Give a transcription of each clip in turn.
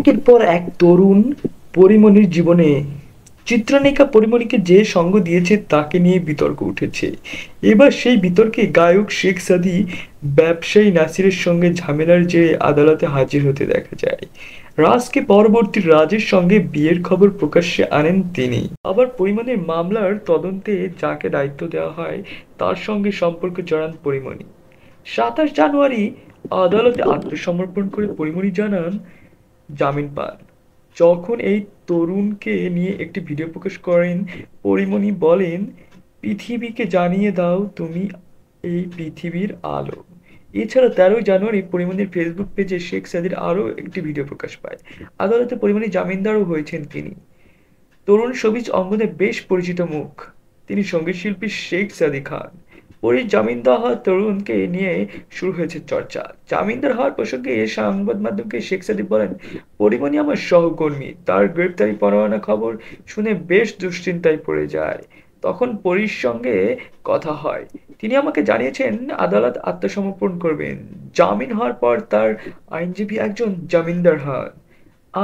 একের পর এক তরুণ পরীমনির জীবনে চিত্রনায়িকা পরীমনিকে যে সঙ্গ দিয়েছে তাকে নিয়ে বিতর্ক উঠেছে। এবার সেই বিতর্কে গায়ক শেখ সাদী ব্যবসায়ী নাসিরের সঙ্গে ঝামেলার জেরে আদালতে হাজির হতে দেখা যায়। রাজকে পরবর্তী রাজের সঙ্গে বিয়ের খবর প্রকাশ্যে আনেন তিনি। আবার পরীমনির মামলার তদন্তে যাকে দায়িত্ব দেওয়া হয় তার সঙ্গে সম্পর্ক জড়ান পরীমনি। ২৭ জানুয়ারি আদালতে আত্মসমর্পণ করে পরীমনি জানান জামিন পান। যখন এই তরুণকে নিয়ে একটি ভিডিও প্রকাশ করেন, পরীমনি বলেন, পৃথিবীকে জানিয়ে দাও তুমি এই পৃথিবীর আলো। এছাড়া ১৩ জানুয়ারি পরীমনির ফেসবুক পেজে শেখ সাদীর আরও একটি ভিডিও প্রকাশ পায়। আদালতে পরীমনি জামিনদারও হয়েছেন তিনি। তরুণ শোবিজ অঙ্গনে বেশ পরিচিত মুখ। তিনি সঙ্গীতশিল্পী শেখ সাদী খান। পরীর জামিনদার হওয়া তরুণকে নিয়ে শুরু হয়েছে চর্চা। জামিনদার হওয়ার প্রসঙ্গে সংবাদ মাধ্যমকে শেখ সাদী বলেন, পরীমনি আমার সহকর্মী। তার গ্রেপ্তারি পরোয়ানা খবর শুনে বেশ দুশ্চিন্তায় পড়ে যায়। তখন পরীর সঙ্গে কথা হয়। তিনি আমাকে জানিয়েছেন আদালত আত্মসমর্পণ করবেন। জামিন হওয়ার পর তার আইনজীবী একজন জামিনদার হন।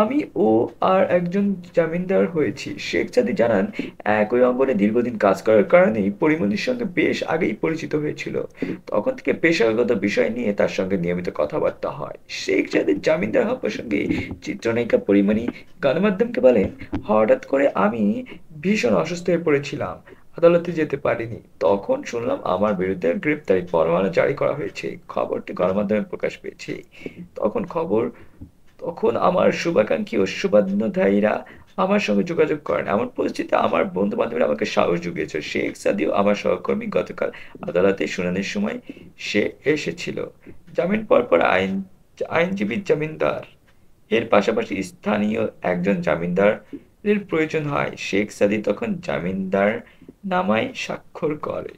আমি ও আর একজন জামিনদার হয়েছি। শেখ সাদী জানান, একই অঙ্গনে দীর্ঘদিন কাজ করার কারণেই পরীমনির সঙ্গে বেশ আগেই পরিচিত হয়েছিল। তখন থেকে পেশাগত বিষয় নিয়ে তার সঙ্গে নিয়মিত কথাবার্তা হয়। শেখ সাদীর জামিনদার হওয়া প্রসঙ্গে চিত্রনায়িকা পরীমনি গণমাধ্যমকে বলেন, হঠাৎ করে আমি ভীষণ অসুস্থ হয়ে পড়েছিলাম। আদালতে যেতে পারিনি। তখন শুনলাম আমার বিরুদ্ধে গ্রেপ্তারি পরোয়ানা জারি করা হয়েছে। খবরটি গণমাধ্যমে প্রকাশ পেয়েছে। তখন খবর তখন আমার শুভাকাঙ্ক্ষী ও শুভান্নধায়ীরা আমার সঙ্গে যোগাযোগ করেন। এমন পরিস্থিতিতে আমার বন্ধু-বান্ধবীরা আমাকে সাহস জুগিয়েছে। শেখ সাদীও আমার সহকর্মী। গতকাল আদালতে শুনানির সময় সে এসেছিল। জামিন পাওয়ার পর আইনজীবী জামিনদার এর পাশাপাশি স্থানীয় একজন জামিনদারের প্রয়োজন হয়। শেখ সাদী তখন জামিনদার নামায় স্বাক্ষর করে।